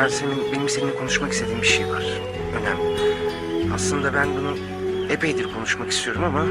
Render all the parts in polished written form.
Yasemin, benim seninle konuşmak istediğim bir şey var. Önemli. Aslında ben bunu epeydir konuşmak istiyorum ama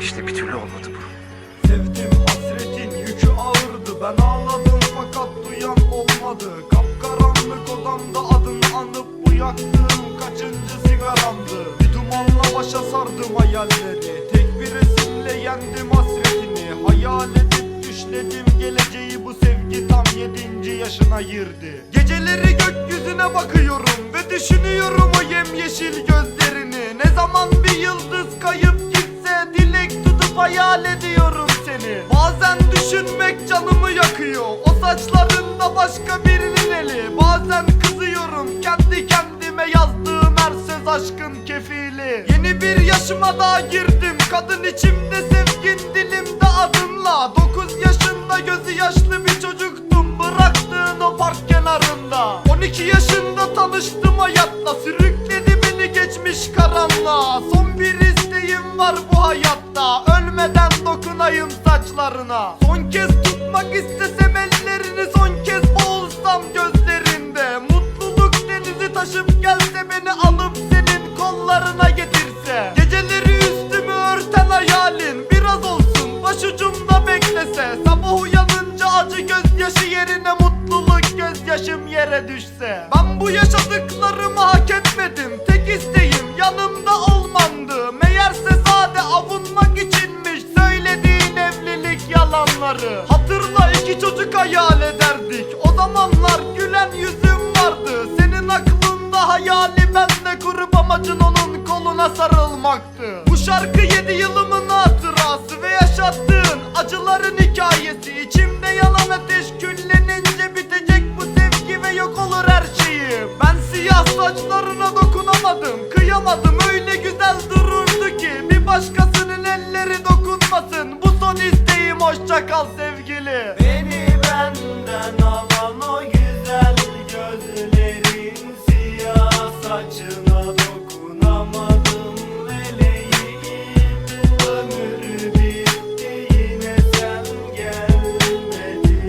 işte bir türlü olmadı bu. Sevdim, hasretin yükü ağırdı. Ben ağladım fakat duyan olmadı. Kapkaranlık odamda adını anıp bu yaktığım kaçıncı sigaramdı. Bir dumanla başa sardım hayalleri. Tek bir resimle yendim hasretini. Hayal edip düşledim geleceği, bu sevgi tam 7. yaşına girdi. Geceleri gökyüzüne bakıyorum ve düşünüyorum o yemyeşil gözlerini. Ne zaman bir yıldız kayıp gitse dilek tutup hayal ediyorum seni. Bazen düşünmek canımı yakıyor, o saçlarında başka birinin eli. Bazen kızıyorum kendi kendime, yazdığım her söz aşkın kefili. Yeni bir yaşıma daha girdim, kadın içimde, sevgin dilimde adınla. 9 yaşında gözü yaşlı bir çocuktum, bıraktığın o park kenarında. 12 yaşında tanıştım hayatla, sürükledi beni geçmiş karanlığa. Son bir isteğim var bu hayatta, ölmeden dokunayım saçlarına. Son kez tutmak istesem ellerini, son kez boğulsam gözlerinde. Mutluluk denizi taşıp gelse, beni alıp senin kollarına getirse. Geceleri üstümü örten hayalin biraz olsun başucumda beklese. Sabah uyanınca acı gözyaşı yerine mutluluk gözyaşım yere düşse. Ben bu yaşadıklarımı hak etmedim, tek isteğim yanımda olmandı. Meğerse sade avunmak içinmiş söylediğin evlilik yalanları. Hatırla, 2 çocuk hayal ederdik, o zamanlar gülen yüzüm vardı. Senin aklında hayali, bende kurup amacın onun koluna sarılmaktı. Bu şarkı 7 yılımın hatırası ve yaşattığın acıların hikayesi. İçimde yanan ateş küllenince bitecek bu sevgi ve yok olur her şeyim. Ben siyah saçlarına dokunamadım, kıyamadım, öyle güzel dururdu ki. Bir başkasının elleri dokunmasın, bu son isteğim, hoşça kal sevgili. Beni benden alan o güzel gözlerin, siyah saçına dokunamadım meleğim. Ömür bitti yine sen gelmedin.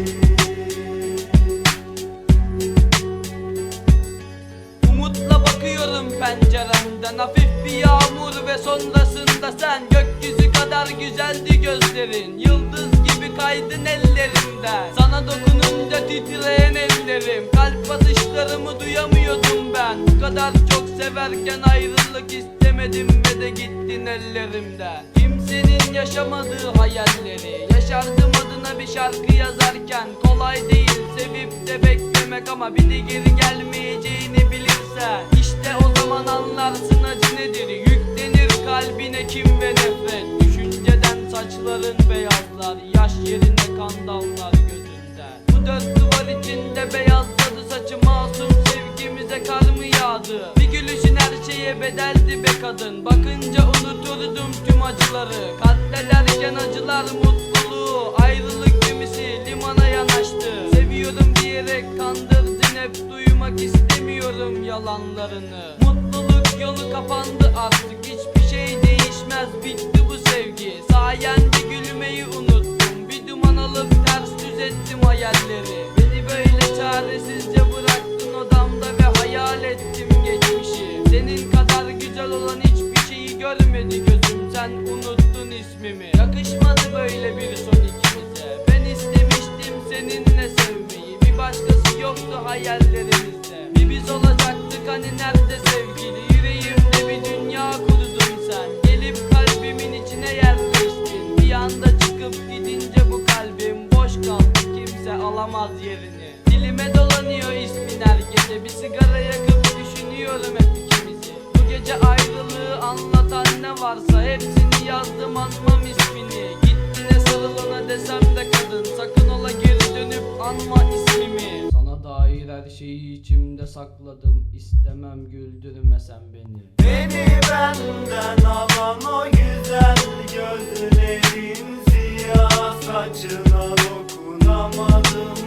Umutla bakıyorum penceremden, hafif bir yağmur ve sonrasında sen. Gökyüzü kadar güzeldi gözlerin, yıldız gibi kaydın ellerimden. Sana dokununca titreyen ellerim, kalp atışlarımı duyamıyordum ben. Bu kadar çok severken ayrılık istemedim ve de gittin ellerimden. Kimsenin yaşamadığı hayalleri yaşardım adına bir şarkı yazarken. Kolay değil sevip de beklemek ama bir de geri gelmeyeceğini bilirsen. İşte o zaman anlarsın acı nedir, yüklenir kalbine kin ve nefret. Düşünceden saçların beyazlar, yaş yerine kan damlar gözünden. Bu 4 duvar içinde beyazladı saçı, masum sevgimize kar mı yağdı? Bir gülüşün her şeye bedeldi be kadın, bakınca unuturdum tüm acıları. Katlederken acılar mutluluğu, ayrılık gemisi limana yanaştı. Seviyorum diyerek kandırdın hep, duymak istemiyorum yalanlarını. Mutluluk yolu kapandı artık, hiçbir şey değişmez, bitti bu sevgi. Sayende gülmeyi unuttum, bir duman alıp ters düz ettim hayalleri. Beni böyle çaresizce bıraktın odamda ve hayal ettim geçmişi. Senin kadar güzel olan hiçbir şeyi görmedi gözüm, sen unuttun ismimi. Yakışmadı böyle bir son ikimize, ben istemiştim seninle sevmeyi. Bir başkası yoktu hayallerimizde, bir biz olacaktık hani nerede sevgili. Yüreğimde bir dünya kurdun sen, gelip kalbimin içine yerleştin. Bir anda çıkıp gidince bu kalbim boş kaldı, kimse alamaz yerini. Dilime dolanıyor ismin her gece, bir sigara yakıp düşünüyorum hep ikimizi. Bu gece ayrılığı anlatan ne varsa hepsini yazdım, anmam ismini. Gittiğine sarıl ona desem de kadın, sakın ola geri dönüp anma ismimi. Sana dair her şeyi içimde sakladım, istemem güldürme sen beni. Beni benden alan o güzel gözlerin, siyah saçına dokunamadım